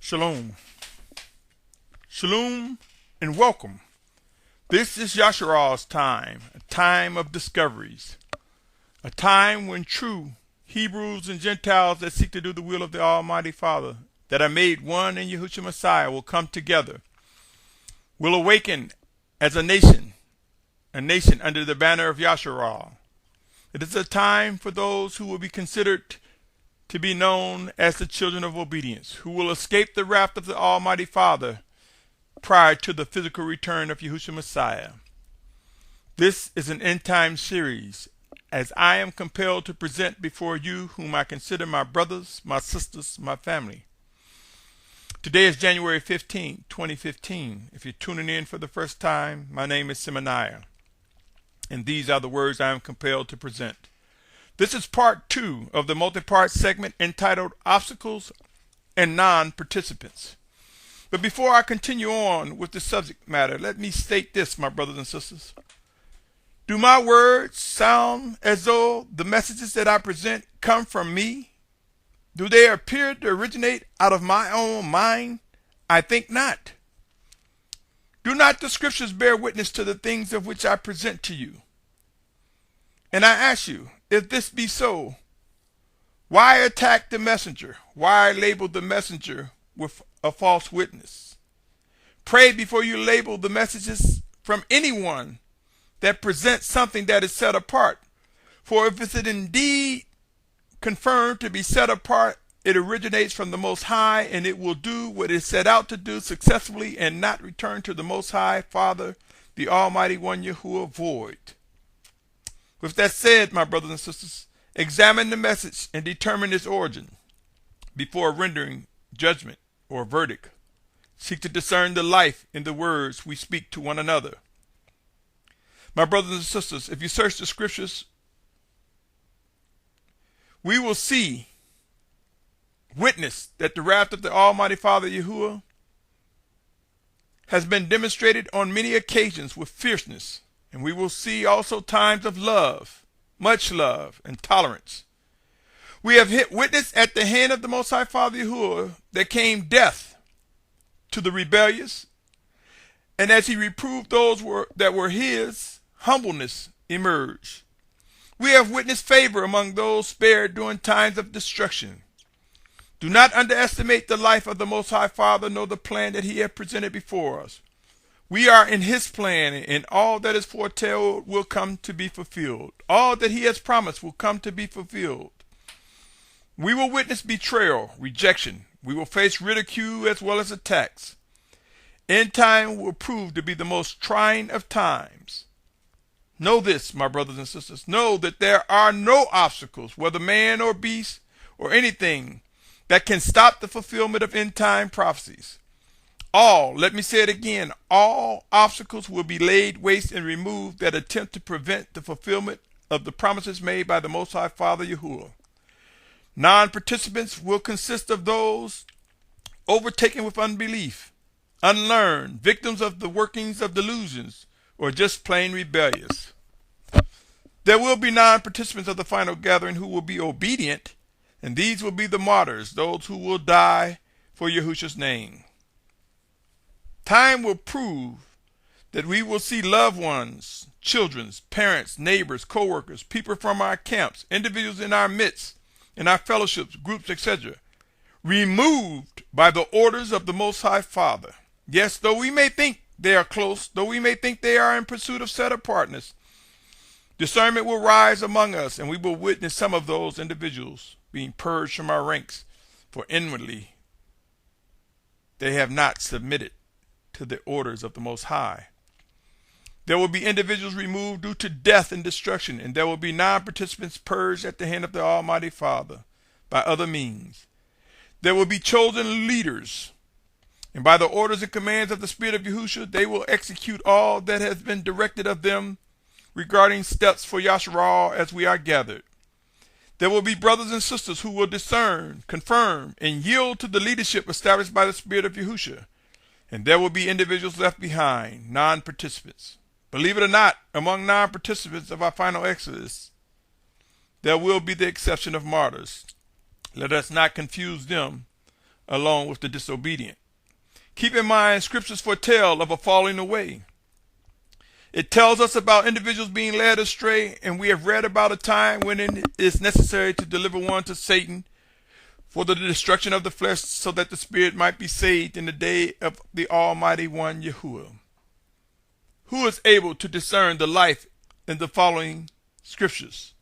Shalom. Shalom and welcome. This is Yahusha's time, a time of discoveries, a time when true Hebrews and Gentiles that seek to do the will of the Almighty Father, that are made one in Yahushua Messiah, will come together, will awaken as a nation under the banner of Yahusha. It is a time for those who will be considered to be known as the children of obedience, who will escape the wrath of the Almighty Father prior to the physical return of Yahushua Messiah. This is an end-time series, as I am compelled to present before you whom I consider my brothers, my sisters, my family. Today is January 15, 2015. If you're tuning in for the first time, my name is Symmanayah, and these are the words I am compelled to present. This is part 2 of the multi-part segment entitled Obstacles and Non-Participants. But before I continue on with the subject matter, let me state this, my brothers and sisters. Do my words sound as though the messages that I present come from me? Do they appear to originate out of my own mind? I think not. Do not the scriptures bear witness to the things of which I present to you? And I ask you, if this be so, why attack the messenger? Why label the messenger with a false witness? Pray before you label the messages from anyone that presents something that is set apart. For if it is indeed confirmed to be set apart, it originates from the Most High, and it will do what it is set out to do successfully and not return to the Most High Father, the Almighty One Yahuah, void. With that said, my brothers and sisters, examine the message and determine its origin before rendering judgment or verdict. Seek to discern the life in the words we speak to one another. My brothers and sisters, if you search the scriptures, we will witness that the wrath of the Almighty Father Yahuah has been demonstrated on many occasions with fierceness. And we will see also times of love, much love, and tolerance. We have witness at the hand of the Most High Father Yahuah that came death to the rebellious, and as he reproved those that were his, humbleness emerged. We have witnessed favor among those spared during times of destruction. Do not underestimate the life of the Most High Father, nor the plan that he has presented before us. We are in his plan, and all that is foretold will come to be fulfilled. All that he has promised will come to be fulfilled. We will witness betrayal, rejection. We will face ridicule as well as attacks. End time will prove to be the most trying of times. Know this, my brothers and sisters. Know that there are no obstacles, whether man or beast or anything, that can stop the fulfillment of end time prophecies. Let me say it again, all obstacles will be laid waste and removed that attempt to prevent the fulfillment of the promises made by the Most High Father Yahuah. Non-participants will consist of those overtaken with unbelief, unlearned, victims of the workings of delusions, or just plain rebellious. There will be non-participants of the final gathering who will be obedient, and these will be the martyrs, those who will die for Yahusha's name. Time will prove that we will see loved ones, children, parents, neighbors, co-workers, people from our camps, individuals in our midst, in our fellowships, groups, etc., removed by the orders of the Most High Father. Yes, though we may think they are close, though we may think they are in pursuit of set-apartness, discernment will rise among us, and we will witness some of those individuals being purged from our ranks, for inwardly they have not submitted to the orders of the Most High. There will be individuals removed due to death and destruction, and there will be non-participants purged at the hand of the Almighty Father by other means. There will be chosen leaders, and by the orders and commands of the Spirit of Yahusha, they will execute all that has been directed of them regarding steps for Yahusha as we are gathered. There will be brothers and sisters who will discern, confirm, and yield to the leadership established by the Spirit of Yahusha. And there will be individuals left behind, non-participants. Believe it or not, among non-participants of our final exodus, there will be the exception of martyrs. Let us not confuse them along with the disobedient. Keep in mind, scriptures foretell of a falling away. It tells us about individuals being led astray, and we have read about a time when it is necessary to deliver one to Satan for the destruction of the flesh, so that the spirit might be saved in the day of the Almighty One Yahuah. Who is able to discern the life in the following scriptures?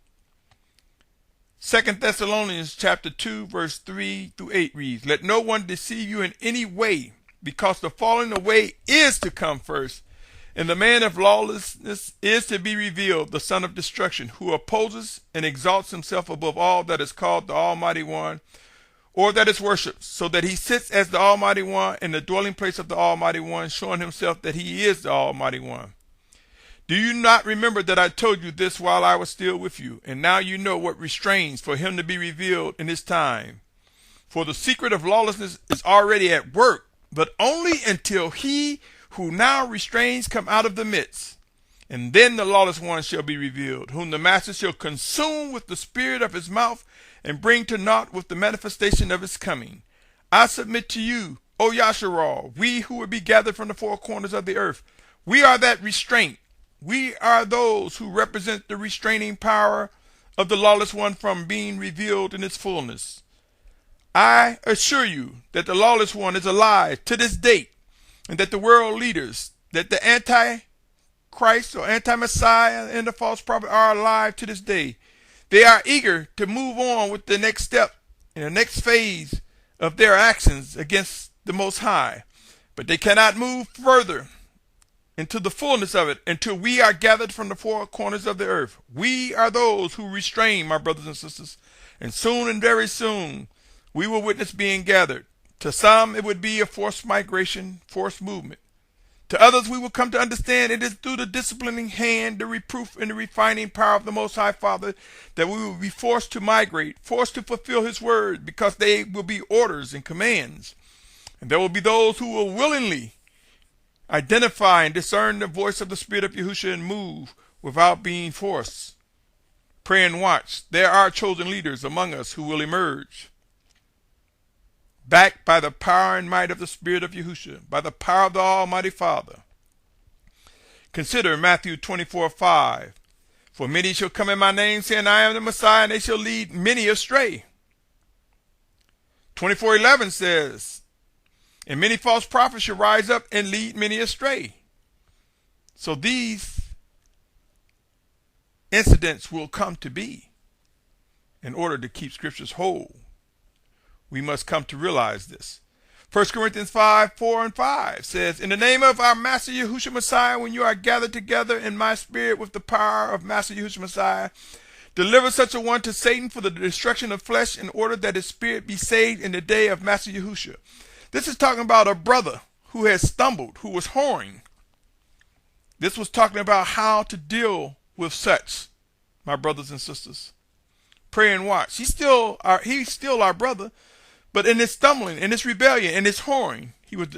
2 Thessalonians chapter 2, verse 3 through 8 reads, "Let no one deceive you in any way, because the falling away is to come first, and the man of lawlessness is to be revealed, the son of destruction, who opposes and exalts himself above all that is called the Almighty One, or that is worshipped, so that he sits as the Almighty One in the dwelling place of the Almighty One, showing himself that he is the Almighty One. Do you not remember that I told you this while I was still with you? And now you know what restrains for him to be revealed in his time. For the secret of lawlessness is already at work, but only until he who now restrains come out of the midst. And then the lawless one shall be revealed, whom the master shall consume with the spirit of his mouth, and bring to naught with the manifestation of his coming. I submit to you, O Yasharal, we who will be gathered from the four corners of the earth. We are that restraint. We are those who represent the restraining power of the lawless one from being revealed in its fullness. I assure you that the lawless one is alive to this date, and that the world leaders, that the anti-Christ or anti-Messiah and the false prophet are alive to this day. They are eager to move on with the next step in the next phase of their actions against the Most High, but they cannot move further into the fullness of it until we are gathered from the four corners of the earth. We are those who restrain, my brothers and sisters, and soon and very soon we will witness being gathered. To some it would be a forced migration, forced movement. To others we will come to understand it is through the disciplining hand, the reproof, and the refining power of the Most High Father that we will be forced to migrate, forced to fulfill his word, because they will be orders and commands. And there will be those who will willingly identify and discern the voice of the Spirit of Yahusha and move without being forced. Pray and watch. There are chosen leaders among us who will emerge, backed by the power and might of the Spirit of Yahusha, by the power of the Almighty Father. Consider Matthew 24:5. For many shall come in my name, saying, I am the Messiah, and they shall lead many astray. 24:11 says, and many false prophets shall rise up and lead many astray. So these incidents will come to be. In order to keep scriptures whole, we must come to realize this. 1 Corinthians 5:4-5 says, in the name of our Master Yahushua Messiah, when you are gathered together in my spirit with the power of Master Yahushua Messiah, deliver such a one to Satan for the destruction of flesh, in order that his spirit be saved in the day of Master Yahushua. This is talking about a brother who has stumbled, who was whoring. This was talking about how to deal with such, my brothers and sisters. Pray and watch. He's still our brother, but in his stumbling, in his rebellion, in his whoring, he was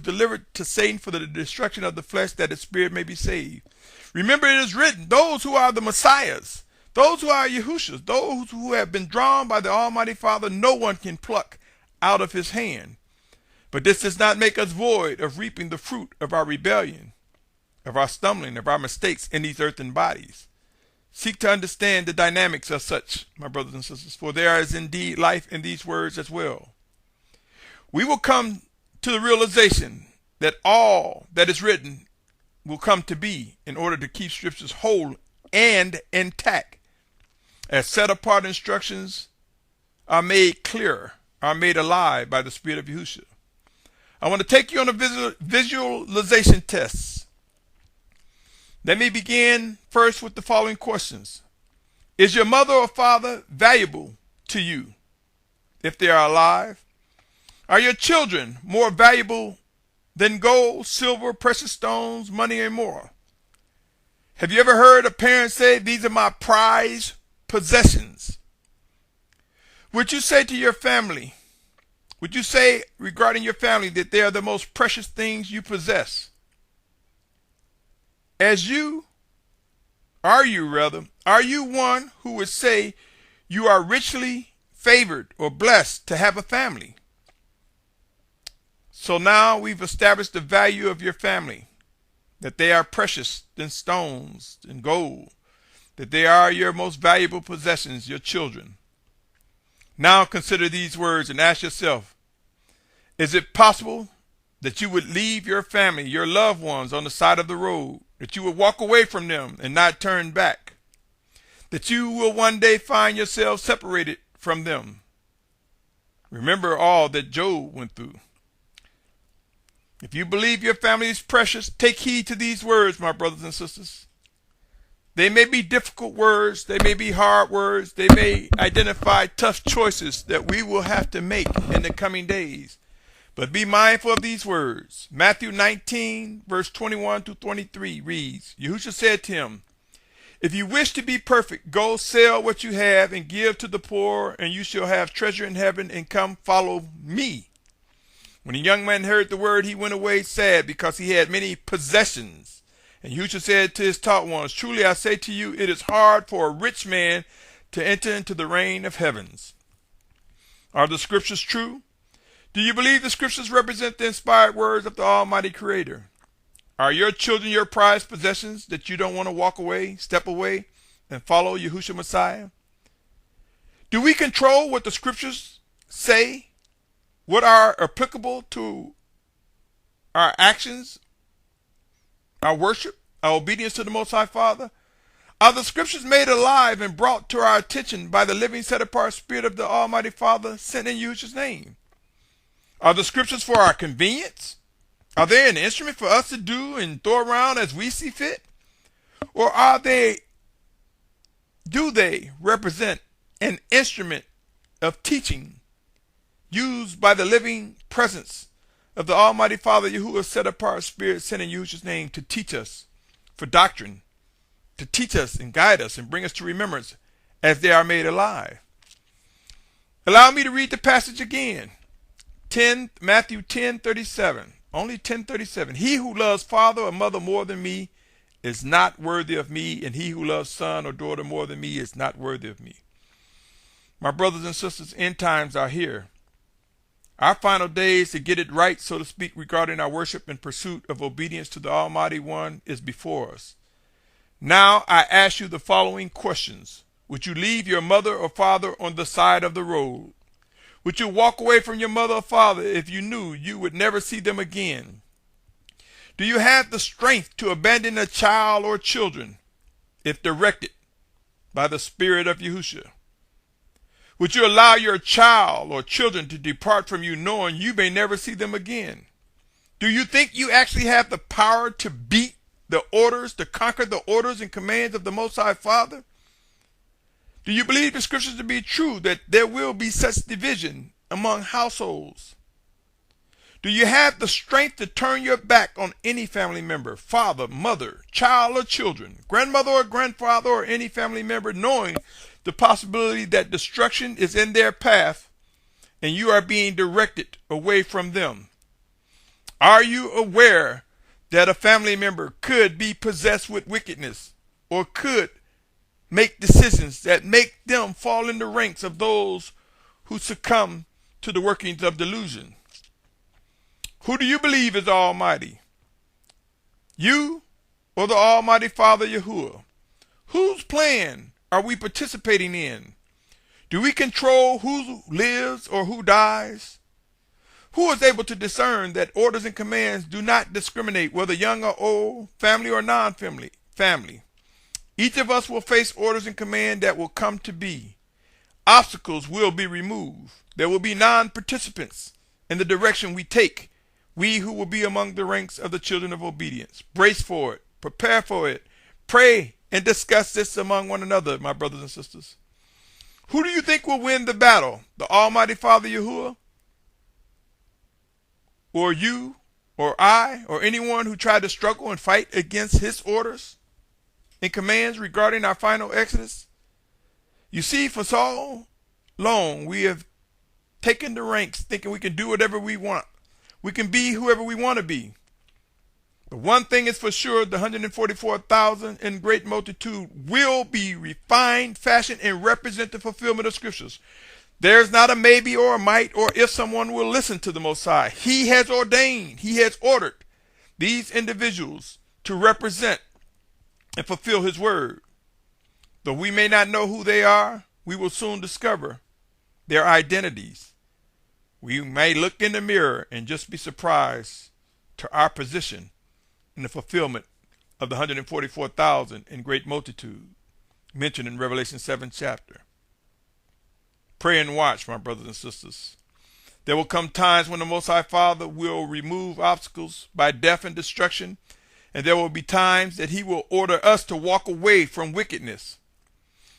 delivered to Satan for the destruction of the flesh, that his spirit may be saved. Remember, it is written, those who are the Messiahs, those who are Yahushas, those who have been drawn by the Almighty Father, no one can pluck out of his hand. But this does not make us void of reaping the fruit of our rebellion, of our stumbling, of our mistakes in these earthen bodies. Seek to understand the dynamics of such, my brothers and sisters, for there is indeed life in these words as well. We will come to the realization that all that is written will come to be in order to keep scriptures whole and intact, as set apart instructions are made clearer, are made alive by the Spirit of Yahusha. I want to take you on a visualization test. Let me begin first with the following questions. Is your mother or father valuable to you if they are alive? Are your children more valuable than gold, silver, precious stones, money, and more? Have you ever heard a parent say, these are my prized possessions? Would you say to your family, would you say regarding your family that they are the most precious things you possess? Are you one who would say you are richly favored or blessed to have a family? So now we've established the value of your family, that they are precious than stones and gold, that they are your most valuable possessions, your children. Now consider these words and ask yourself, is it possible that you would leave your family, your loved ones on the side of the road, that you would walk away from them and not turn back, that you will one day find yourself separated from them? Remember all that Job went through. If you believe your family is precious, take heed to these words, my brothers and sisters. They may be difficult words, they may be hard words, they may identify tough choices that we will have to make in the coming days. But be mindful of these words. Matthew 19, verse 21 to 23 reads, Yahushua said to him, if you wish to be perfect, go sell what you have and give to the poor, and you shall have treasure in heaven, and come follow me. When the young man heard the word, he went away sad, because he had many possessions. And Yahushua said to his taught ones, truly I say to you, it is hard for a rich man to enter into the reign of heavens. Are the scriptures true? Do you believe the scriptures represent the inspired words of the Almighty Creator? Are your children your prized possessions that you don't want to walk away, step away, and follow Yahushua Messiah? Do we control what the scriptures say? What are applicable to our actions, our worship, our obedience to the Most High Father? Are the scriptures made alive and brought to our attention by the living set-apart Spirit of the Almighty Father sent in Yahushua's name? Are the scriptures for our convenience? Are they an instrument for us to do and throw around as we see fit? Or do they represent an instrument of teaching used by the living presence of the Almighty Father Yahuah set-apart Spirit sent in Yahushua's name to teach us for doctrine, to teach us and guide us and bring us to remembrance as they are made alive? Allow me to read the passage again. Matthew 10:37. Only 10:37. He who loves father or mother more than me is not worthy of me, and he who loves son or daughter more than me is not worthy of me. My brothers and sisters, end times are here. Our final days to get it right, so to speak, regarding our worship and pursuit of obedience to the Almighty One is before us. Now I ask you the following questions. Would you leave your mother or father on the side of the road? Would you walk away from your mother or father if you knew you would never see them again? Do you have the strength to abandon a child or children if directed by the Spirit of Yahusha? Would you allow your child or children to depart from you knowing you may never see them again? Do you think you actually have the power to beat the orders, to conquer the orders and commands of the Most High Father? Do you believe the scriptures to be true that there will be such division among households? Do you have the strength to turn your back on any family member, father, mother, child or children, grandmother or grandfather or any family member, knowing the possibility that destruction is in their path and you are being directed away from them? Are you aware that a family member could be possessed with wickedness or could make decisions that make them fall in the ranks of those who succumb to the workings of delusion? Who do you believe is Almighty? You or the Almighty Father Yahuah? Whose plan are we participating in? Do we control who lives or who dies? Who is able to discern that orders and commands do not discriminate whether young or old, family or non-family? Each of us will face orders and commands that will come to be. Obstacles will be removed. There will be non-participants in the direction we take. We who will be among the ranks of the children of obedience. Brace for it. Prepare for it. Pray and discuss this among one another, my brothers and sisters. Who do you think will win the battle? The Almighty Father Yahuah? Or you? Or I? Or anyone who tried to struggle and fight against his orders and commands regarding our final exodus? You see, for so long we have taken the ranks thinking we can do whatever we want. We can be whoever we want to be. But one thing is for sure, the 144,000 in great multitude will be refined, fashioned, and represent the fulfillment of scriptures. There's not a maybe or a might or if someone will listen to the Most High. He has ordained, he has ordered these individuals to represent and fulfill his word. Though we may not know who they are, we will soon discover their identities. We may look in the mirror and just be surprised to our position in the fulfillment of the 144,000 in great multitude mentioned in Revelation 7 chapter. Pray and watch, my brothers and sisters. There will come times when the Most High Father will remove obstacles by death and destruction, and there will be times that he will order us to walk away from wickedness.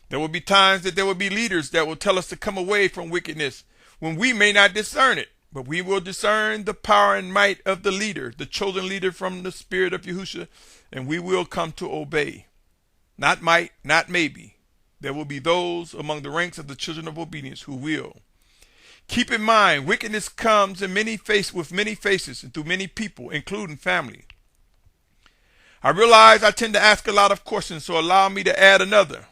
There will be times that there will be leaders that will tell us to come away from wickedness when we may not discern it, but we will discern the power and might of the leader, the chosen leader from the Spirit of Yahusha, and we will come to obey. Not might, not maybe. There will be those among the ranks of the children of obedience who will. Keep in mind, wickedness comes in with many faces and through many people, including family. I realize I tend to ask a lot of questions, so allow me to add another.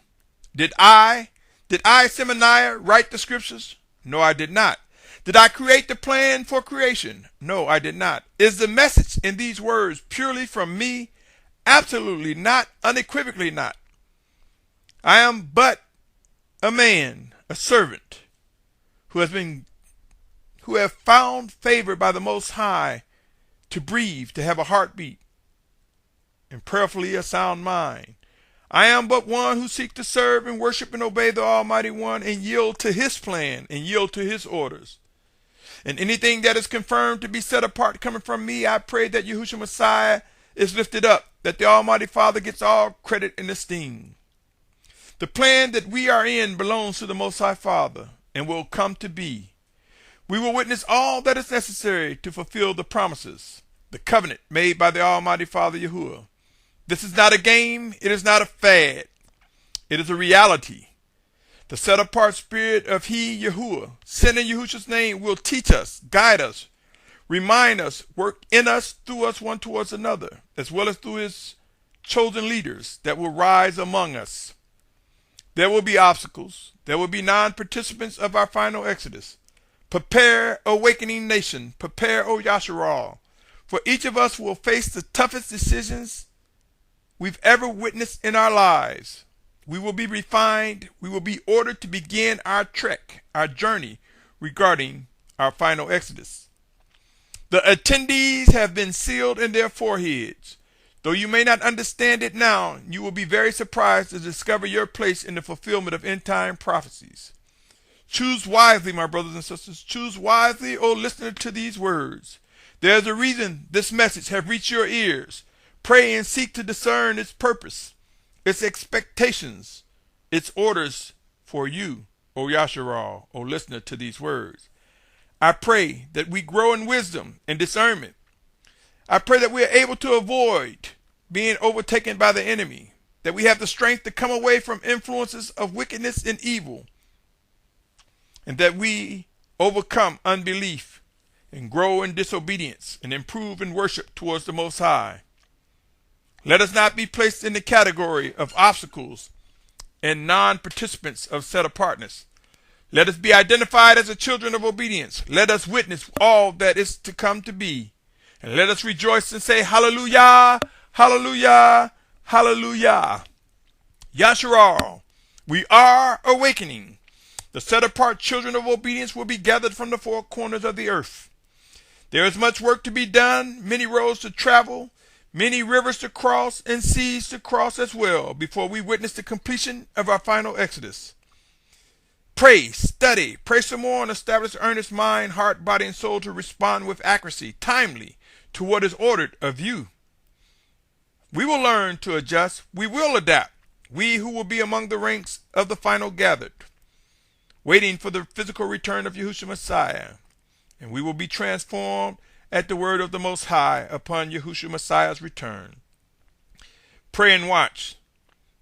Did I, Symmanayah, write the scriptures? No, I did not. Did I create the plan for creation? No, I did not. Is the message in these words purely from me? Absolutely not, unequivocally not. I am but a man, a servant, who have found favor by the Most High to breathe, to have a heartbeat, and prayerfully a sound mind. I am but one who seeks to serve and worship and obey the Almighty One and yield to his plan and yield to his orders. And anything that is confirmed to be set apart coming from me, I pray that Yahushua Messiah is lifted up, that the Almighty Father gets all credit and esteem. The plan that we are in belongs to the Most High Father and will come to be. We will witness all that is necessary to fulfill the promises, the covenant made by the Almighty Father Yahuah. This is not a game. It is not a fad. It is a reality. The set-apart spirit of He, Yahuah, sent in Yahushua's name, will teach us, guide us, remind us, work in us, through us, one towards another, as well as through his chosen leaders that will rise among us. There will be obstacles. There will be non-participants of our final exodus. Prepare, awakening nation. Prepare, O Yasharal. For each of us will face the toughest decisions we've ever witnessed in our lives. We will be refined. We will be ordered to begin our trek, our journey regarding our final exodus. The attendees have been sealed in their foreheads. Though you may not understand it now, you will be very surprised to discover your place in the fulfillment of end-time prophecies. Choose wisely, my brothers and sisters. Choose wisely, O listener, to these words. There is a reason this message have reached your ears. Pray and seek to discern its purpose, its expectations, its orders for you, O Yasharal, O listener to these words. I pray that we grow in wisdom and discernment. I pray that we are able to avoid being overtaken by the enemy, that we have the strength to come away from influences of wickedness and evil, and that we overcome unbelief and grow in disobedience and improve in worship towards the Most High. Let us not be placed in the category of obstacles and non-participants of set-apartness. Let us be identified as the children of obedience. Let us witness all that is to come to be. And let us rejoice and say, Hallelujah, Hallelujah, Hallelujah. Yasharal, we are awakening. The set-apart children of obedience will be gathered from the four corners of the earth. There is much work to be done, many roads to travel, many rivers to cross, and seas to cross as well, before we witness the completion of our final exodus. Pray, study, pray some more, and establish earnest mind, heart, body, and soul to respond with accuracy, timely, to what is ordered of you. We will learn to adjust. We will adapt. We who will be among the ranks of the final gathered, waiting for the physical return of Yahushua Messiah. And we will be transformed at the word of the Most High upon Yahushua Messiah's return. Pray and watch.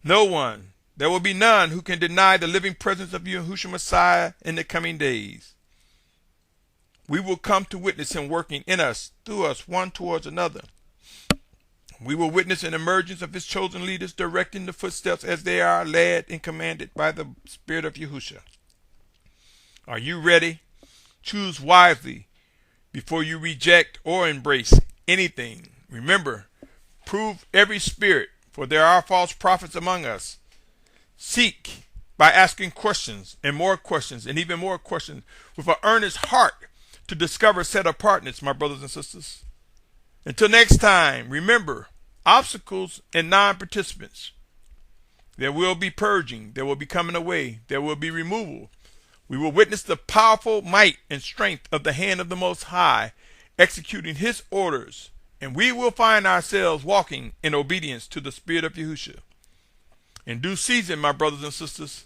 There will be none who can deny the living presence of Yahushua Messiah in the coming days. We will come to witness him working in us, through us, one towards another. We will witness an emergence of his chosen leaders directing the footsteps as they are led and commanded by the Spirit of Yahusha. Are you ready? Choose wisely before you reject or embrace anything. Remember, prove every spirit, for there are false prophets among us. Seek by asking questions and more questions and even more questions with an earnest heart to discover set apartness, my brothers and sisters. Until next time, remember, obstacles and non-participants. There will be purging, there will be coming away, there will be removal. We will witness the powerful might and strength of the hand of the Most High executing His orders, and we will find ourselves walking in obedience to the Spirit of Yahusha. In due season, my brothers and sisters,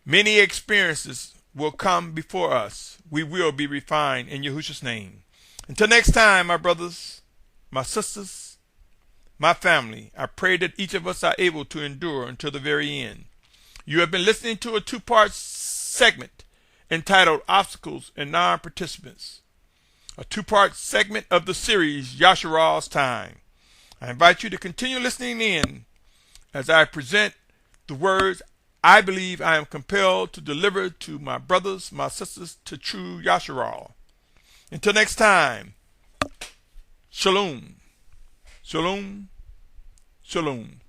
many experiences will come before us. We will be refined in Yahusha's name. Until next time, my brothers, my sisters, my family, I pray that each of us are able to endure until the very end. You have been listening to a two-part segment entitled Obstacles and Non-Participants, a two-part segment of the series Yahusha's Time. I invite you to continue listening in as I present the words I believe I am compelled to deliver to my brothers, my sisters, to true Yahusha. Until next time, Shalom, Shalom, Shalom.